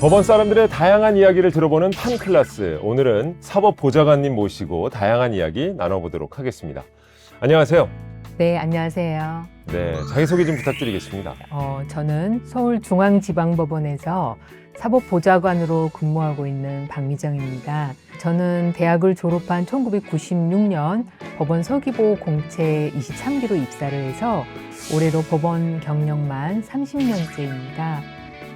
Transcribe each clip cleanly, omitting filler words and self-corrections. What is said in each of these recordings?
법원 사람들의 다양한 이야기를 들어보는 판클라스. 오늘은 사법보좌관님 모시고 다양한 이야기 나눠보도록 하겠습니다. 안녕하세요. 네, 안녕하세요. 네, 자기소개 좀 부탁드리겠습니다. 저는 서울중앙지방법원에서 사법보좌관으로 근무하고 있는 박미정입니다. 저는 대학을 졸업한 1996년 법원 서기보 공채 23기로 입사를 해서 올해로 법원 경력만 30년째입니다.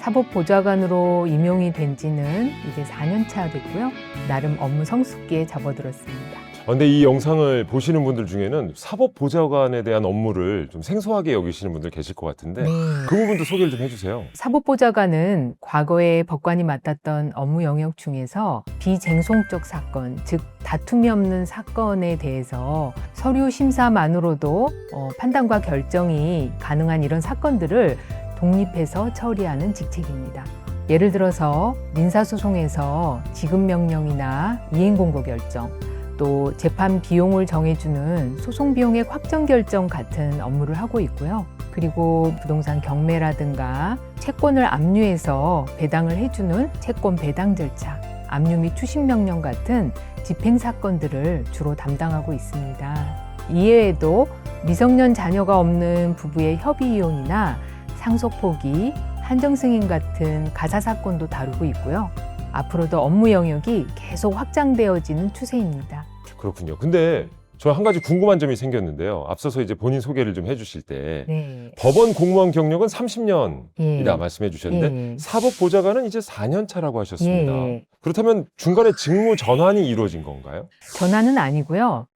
사법보좌관으로 임용이 된 지는 이제 4년 차 됐고요. 나름 업무 성숙기에 접어들었습니다. 근데 이 영상을 보시는 분들 중에는 사법보좌관에 대한 업무를 좀 생소하게 여기시는 분들 계실 것 같은데 네. 그 부분도 소개를 좀 해주세요. 사법보좌관은 과거에 법관이 맡았던 업무 영역 중에서 비쟁송적 사건, 즉 다툼이 없는 사건에 대해서 서류 심사만으로도 판단과 결정이 가능한 이런 사건들을 독립해서 처리하는 직책입니다. 예를 들어서 민사소송에서 지급명령이나 이행공고 결정, 또 재판 비용을 정해주는 소송비용액 확정 결정 같은 업무를 하고 있고요. 그리고 부동산 경매라든가 채권을 압류해서 배당을 해주는 채권 배당 절차, 압류 및 추심명령 같은 집행사건들을 주로 담당하고 있습니다. 이외에도 미성년 자녀가 없는 부부의 협의이혼이나 상속포기, 한정승인 같은 가사사건도 다루고 있고요. 앞으로도 업무 영역이 계속 확장되어지는 추세입니다. 그렇군요. 근데 저 한 가지 궁금한 점이 생겼는데요. 앞서서 이제 본인 소개를 좀 해주실 때 네. 법원 공무원 경력은 30년이다 예. 말씀해 주셨는데 예. 사법보좌관은 이제 4년 차라고 하셨습니다. 예. 그렇다면 중간에 직무 전환이 이루어진 건가요? 전환은 아니고요.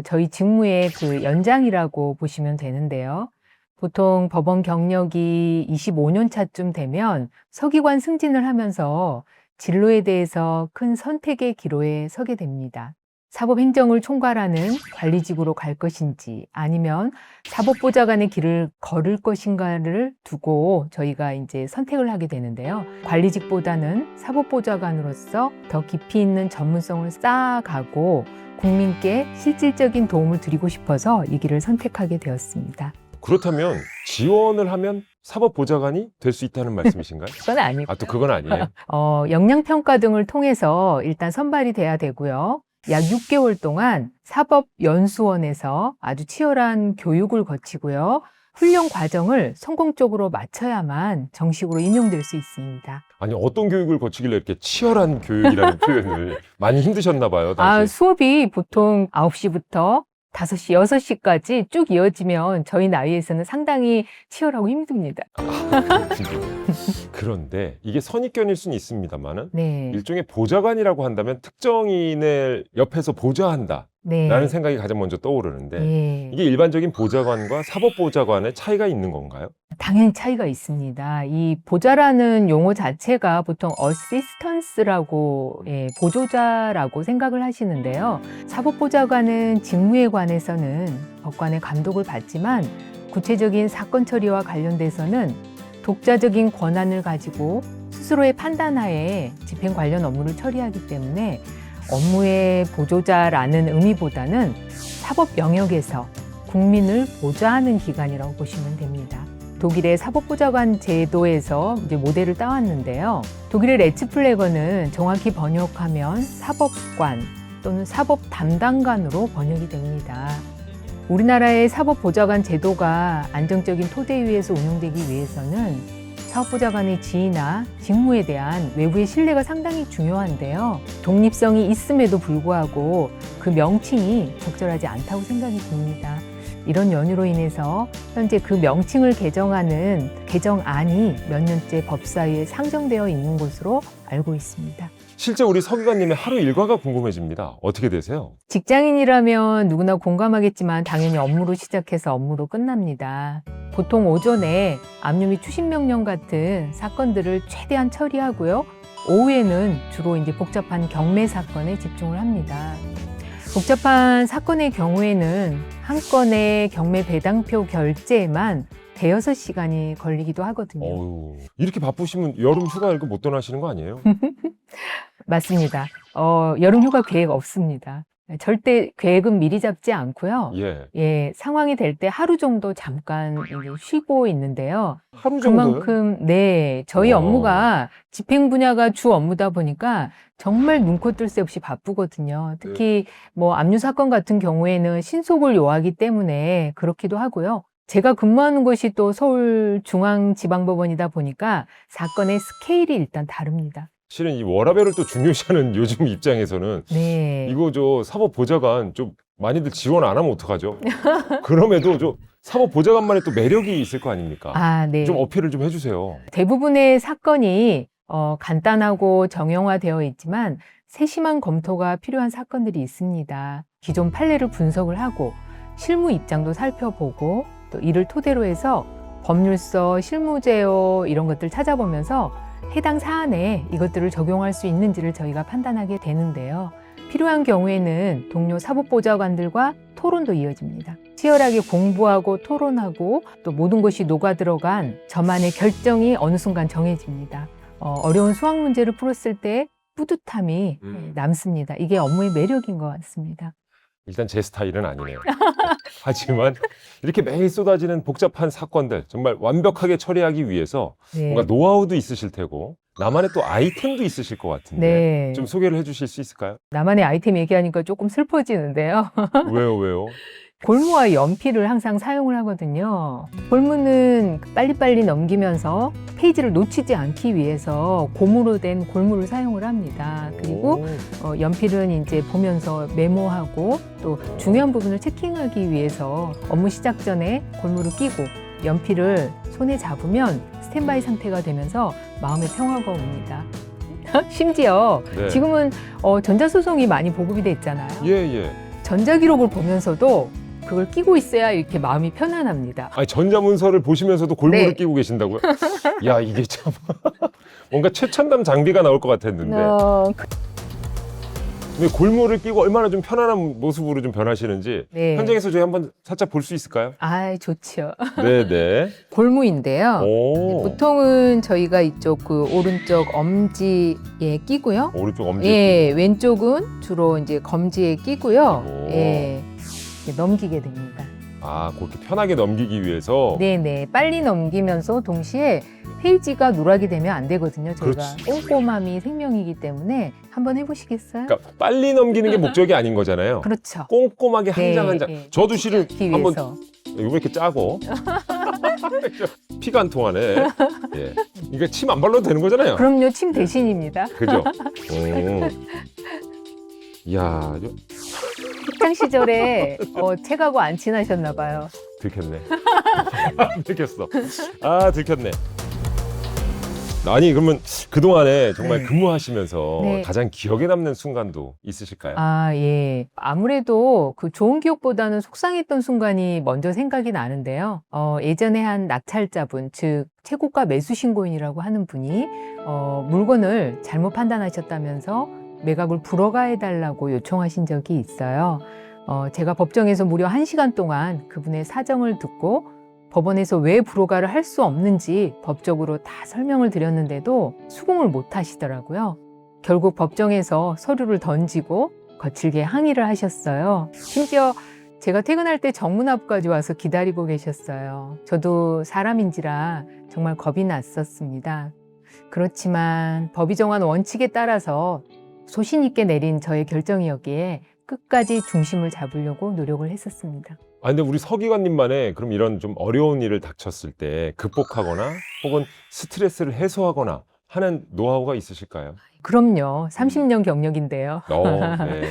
저희 직무의 그 연장이라고 보시면 되는데요. 보통 법원 경력이 25년 차쯤 되면 서기관 승진을 하면서 진로에 대해서 큰 선택의 기로에 서게 됩니다. 사법행정을 총괄하는 관리직으로 갈 것인지 아니면 사법보좌관의 길을 걸을 것인가를 두고 저희가 이제 선택을 하게 되는데요. 관리직보다는 사법보좌관으로서 더 깊이 있는 전문성을 쌓아가고 국민께 실질적인 도움을 드리고 싶어서 이 길을 선택하게 되었습니다. 그렇다면 지원을 하면 사법보좌관이 될 수 있다는 말씀이신가요? 그건 아니고 또 그건 아니에요. 역량평가 등을 통해서 일단 선발이 돼야 되고요. 약 6개월 동안 사법연수원에서 아주 치열한 교육을 거치고요. 훈련 과정을 성공적으로 마쳐야만 정식으로 임용될 수 있습니다. 아니 어떤 교육을 거치길래 이렇게 치열한 교육이라는 표현을 많이 힘드셨나 봐요. 당시. 수업이 보통 9시부터 5시, 6시까지 쭉 이어지면 저희 나이에서는 상당히 치열하고 힘듭니다. 그런데 이게 선입견일 수는 있습니다만은 네. 일종의 보좌관이라고 한다면 특정인을 옆에서 보좌한다 네. 라는 생각이 가장 먼저 떠오르는데 예. 이게 일반적인 보좌관과 사법보좌관의 차이가 있는 건가요? 당연히 차이가 있습니다. 이 보좌라는 용어 자체가 보통 어시스턴스라고, 보조자라고 생각을 하시는데요. 사법보좌관은 직무에 관해서는 법관의 감독을 받지만 구체적인 사건 처리와 관련돼서는 독자적인 권한을 가지고 스스로의 판단하에 집행 관련 업무를 처리하기 때문에 업무의 보조자라는 의미보다는 사법 영역에서 국민을 보좌하는 기관이라고 보시면 됩니다. 독일의 사법보좌관 제도에서 이제 모델을 따왔는데요. 독일의 레츠플레거는 정확히 번역하면 사법관 또는 사법담당관으로 번역이 됩니다. 우리나라의 사법보좌관 제도가 안정적인 토대 위에서 운영되기 위해서는 사법보좌관의 지위나 직무에 대한 외부의 신뢰가 상당히 중요한데요. 독립성이 있음에도 불구하고 그 명칭이 적절하지 않다고 생각이 듭니다. 이런 연유로 인해서 현재 그 명칭을 개정하는 개정안이 몇 년째 법사위에 상정되어 있는 것으로 알고 있습니다. 실제 우리 서기관님의 하루 일과가 궁금해집니다. 어떻게 되세요? 직장인이라면 누구나 공감하겠지만 당연히 업무로 시작해서 업무로 끝납니다. 보통 오전에 압류 및 추심명령 같은 사건들을 최대한 처리하고요. 오후에는 주로 이제 복잡한 경매 사건에 집중을 합니다. 복잡한 사건의 경우에는 한 건의 경매 배당표 결제에만 대여섯 시간이 걸리기도 하거든요. 이렇게 바쁘시면 여름 휴가 이렇게 못 떠나시는 거 아니에요? 맞습니다. 여름 휴가 계획 없습니다. 절대 계획은 미리 잡지 않고요. 예. 예, 상황이 될 때 하루 정도 잠깐 이제 쉬고 있는데요. 하루 정도요? 그만큼, 네, 저희 와. 업무가 집행 분야가 주 업무다 보니까 정말 눈코 뜰 새 없이 바쁘거든요. 특히 뭐 압류 사건 같은 경우에는 신속을 요하기 때문에 그렇기도 하고요. 제가 근무하는 곳이 또 서울중앙지방법원이다 보니까 사건의 스케일이 일단 다릅니다. 실은 이 워라밸을 또 중요시하는 요즘 입장에서는 네. 이거 저 사법보좌관 좀 많이들 지원 안 하면 어떡하죠? 그럼에도 저 사법보좌관만의 또 매력이 있을 거 아닙니까? 아, 네. 좀 어필을 좀 해주세요. 대부분의 사건이 간단하고 정형화되어 있지만 세심한 검토가 필요한 사건들이 있습니다. 기존 판례를 분석을 하고 실무 입장도 살펴보고 또 이를 토대로 해서 법률서, 실무제요 이런 것들 찾아보면서 해당 사안에 이것들을 적용할 수 있는지를 저희가 판단하게 되는데요. 필요한 경우에는 동료 사법보좌관들과 토론도 이어집니다. 치열하게 공부하고 토론하고 또 모든 것이 녹아들어간 저만의 결정이 어느 순간 정해집니다. 어려운 수학 문제를 풀었을 때 뿌듯함이 남습니다. 이게 업무의 매력인 것 같습니다. 일단 제 스타일은 아니네요. 하지만 이렇게 매일 쏟아지는 복잡한 사건들 정말 완벽하게 처리하기 위해서 네. 뭔가 노하우도 있으실 테고 나만의 또 아이템도 있으실 것 같은데 네. 좀 소개를 해주실 수 있을까요? 나만의 아이템 얘기하니까 조금 슬퍼지는데요. 왜요? 골무와 연필을 항상 사용을 하거든요. 골무는 빨리빨리 넘기면서 페이지를 놓치지 않기 위해서 고무로 된 골무를 사용을 합니다. 그리고 연필은 이제 보면서 메모하고 또 중요한 부분을 체킹하기 위해서 업무 시작 전에 골무를 끼고 연필을 손에 잡으면 스탠바이 상태가 되면서 마음의 평화가 옵니다. 심지어 네. 지금은 전자소송이 많이 보급이 돼 있잖아요. 예. 전자기록을 보면서도 그걸 끼고 있어야 이렇게 마음이 편안합니다. 아니 전자문서를 보시면서도 골무를 네. 끼고 계신다고요? 야 이게 참 뭔가 최첨단 장비가 나올 것 같았는데 근데 골무를 끼고 얼마나 좀 편안한 모습으로 좀 변하시는지 네. 현장에서 저희 한번 살짝 볼 수 있을까요? 아, 좋죠. 네네. 골무인데요. 오. 보통은 저희가 이쪽 그 오른쪽 엄지에 끼고요. 오른쪽 엄지. 예, 왼쪽은 주로 이제 검지에 끼고요. 오. 예, 이렇게 넘기게 됩니다. 아, 그렇게 편하게 넘기기 위해서. 네네, 빨리 넘기면서 동시에 페이지가 누락이 되면 안 되거든요. 저희가 그렇지. 꼼꼼함이 생명이기 때문에 한번 해보시겠어요? 그러니까 빨리 넘기는 게 목적이 아닌 거잖아요. 그렇죠. 꼼꼼하게 한 장 한 장. 네. 저도 실은 기 한번 위해서. 이거 이렇게 짜고 피가 안 통하네. 예. 이게 침 안 발라도 되는 거잖아요. 그럼요, 침 대신입니다. 그죠? 이야, 학창 시절에 책하고 안 친하셨나 봐요. 들켰네. 들켰어. 아, 들켰네. 아니, 그러면 그동안에 정말 네. 근무하시면서 네. 가장 기억에 남는 순간도 있으실까요? 아, 예. 아무래도 그 좋은 기억보다는 속상했던 순간이 먼저 생각이 나는데요. 예전에 한 낙찰자분, 즉 최고가 매수 신고인이라고 하는 분이 물건을 잘못 판단하셨다면서 매각을 불허가 해달라고 요청하신 적이 있어요. 제가 법정에서 무려 1시간 동안 그분의 사정을 듣고 법원에서 왜 불허가를 할 수 없는지 법적으로 다 설명을 드렸는데도 수긍을 못 하시더라고요. 결국 법정에서 서류를 던지고 거칠게 항의를 하셨어요. 심지어 제가 퇴근할 때 정문 앞까지 와서 기다리고 계셨어요. 저도 사람인지라 정말 겁이 났었습니다. 그렇지만 법이 정한 원칙에 따라서 소신 있게 내린 저의 결정이었기에 끝까지 중심을 잡으려고 노력을 했었습니다. 아, 근데 우리 서기관님만의 그럼 이런 좀 어려운 일을 닥쳤을 때 극복하거나 혹은 스트레스를 해소하거나 하는 노하우가 있으실까요? 그럼요. 30년 경력인데요. 네.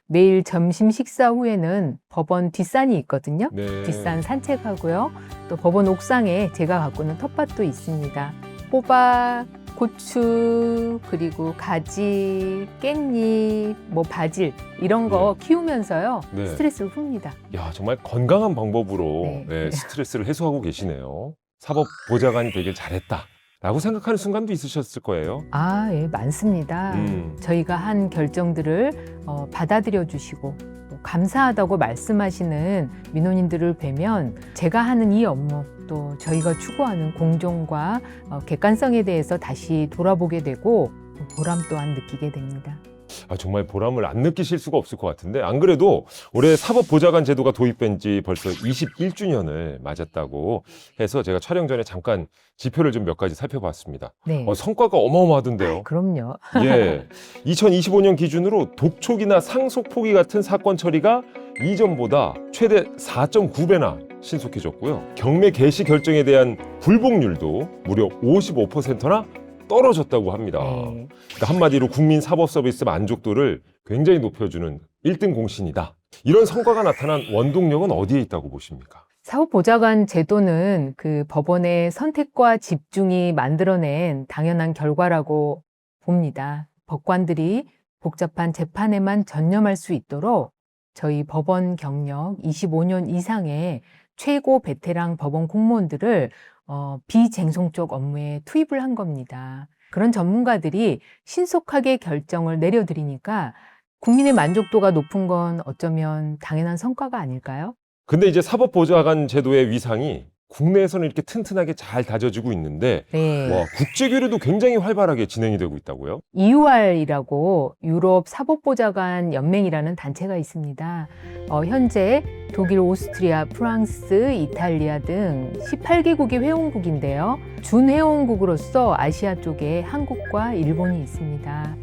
매일 점심 식사 후에는 법원 뒷산이 있거든요. 네. 뒷산 산책하고요. 또 법원 옥상에 제가 가꾸는 텃밭도 있습니다. 호박, 고추, 그리고 가지, 깻잎, 뭐 바질 이런 거 키우면서요. 네. 스트레스를 풉니다. 야, 정말 건강한 방법으로 네. 네, 스트레스를 해소하고 계시네요. 사법보좌관이 되길 잘했다 라고 생각하는 순간도 있으셨을 거예요. 아, 예, 많습니다. 저희가 한 결정들을 받아들여 주시고 감사하다고 말씀하시는 민원인들을 뵈면 제가 하는 이 업무 또 저희가 추구하는 공정과 객관성에 대해서 다시 돌아보게 되고 보람 또한 느끼게 됩니다. 정말 보람을 안 느끼실 수가 없을 것 같은데, 안 그래도 올해 사법보좌관 제도가 도입된 지 벌써 21주년을 맞았다고 해서 제가 촬영 전에 잠깐 지표를 좀 몇 가지 살펴봤습니다. 네. 성과가 어마어마하던데요. 그럼요. 예. 2025년 기준으로 독촉이나 상속 포기 같은 사건 처리가 이전보다 최대 4.9배나 신속해졌고요. 경매 개시 결정에 대한 불복률도 무려 55%나 떨어졌다고 합니다. 네. 그러니까 한마디로 국민 사법 서비스 만족도를 굉장히 높여주는 1등 공신이다. 이런 성과가 나타난 원동력은 어디에 있다고 보십니까? 사법보좌관 제도는 그 법원의 선택과 집중이 만들어낸 당연한 결과라고 봅니다. 법관들이 복잡한 재판에만 전념할 수 있도록 저희 법원 경력 25년 이상의 최고 베테랑 법원 공무원들을 비쟁송적 업무에 투입을 한 겁니다. 그런 전문가들이 신속하게 결정을 내려드리니까 국민의 만족도가 높은 건 어쩌면 당연한 성과가 아닐까요? 근데 이제 사법보좌관 제도의 위상이 국내에서는 이렇게 튼튼하게 잘 다져지고 있는데, 네. 와, 국제 교류도 굉장히 활발하게 진행이 되고 있다고요? EUR이라고 유럽 사법보좌관 연맹이라는 단체가 있습니다. 현재 독일, 오스트리아, 프랑스, 이탈리아 등 18개국이 회원국인데요. 준회원국으로서 아시아 쪽에 한국과 일본이 있습니다.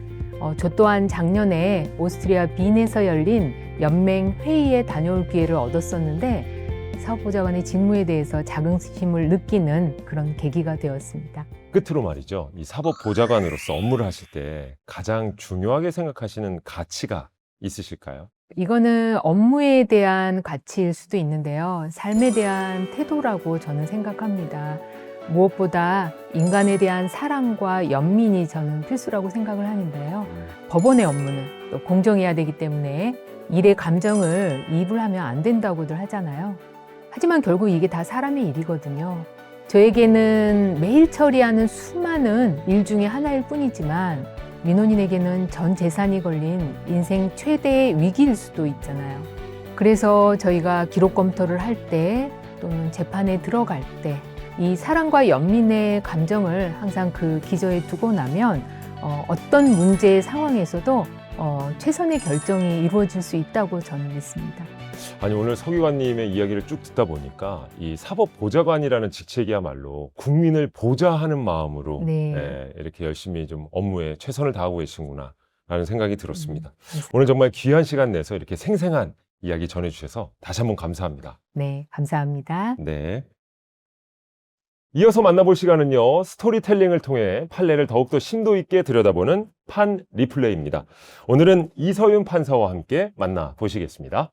저 또한 작년에 오스트리아 빈에서 열린 연맹 회의에 다녀올 기회를 얻었었는데 사법보좌관의 직무에 대해서 자긍심을 느끼는 그런 계기가 되었습니다. 끝으로 말이죠. 이 사법보좌관으로서 업무를 하실 때 가장 중요하게 생각하시는 가치가 있으실까요? 이거는 업무에 대한 가치일 수도 있는데요. 삶에 대한 태도라고 저는 생각합니다. 무엇보다 인간에 대한 사랑과 연민이 저는 필수라고 생각을 하는데요. 법원의 업무는 또 공정해야 되기 때문에 일의 감정을 이입을 하면 안 된다고들 하잖아요. 하지만 결국 이게 다 사람의 일이거든요. 저에게는 매일 처리하는 수많은 일 중에 하나일 뿐이지만 민원인에게는 전 재산이 걸린 인생 최대의 위기일 수도 있잖아요. 그래서 저희가 기록 검토를 할 때 또는 재판에 들어갈 때 이 사랑과 연민의 감정을 항상 그 기저에 두고 나면 어떤 문제의 상황에서도 최선의 결정이 이루어질 수 있다고 저는 믿습니다. 아니, 오늘 서기관님의 이야기를 쭉 듣다 보니까 이 사법보좌관이라는 직책이야말로 국민을 보좌하는 마음으로 네. 이렇게 열심히 좀 업무에 최선을 다하고 계시구나 라는 생각이 들었습니다. 감사합니다. 오늘 정말 귀한 시간 내서 이렇게 생생한 이야기 전해주셔서 다시 한번 감사합니다. 네, 감사합니다. 네. 이어서 만나볼 시간은요, 스토리텔링을 통해 판례를 더욱더 심도 있게 들여다보는 판 리플레이입니다. 오늘은 이서윤 판사와 함께 만나보시겠습니다.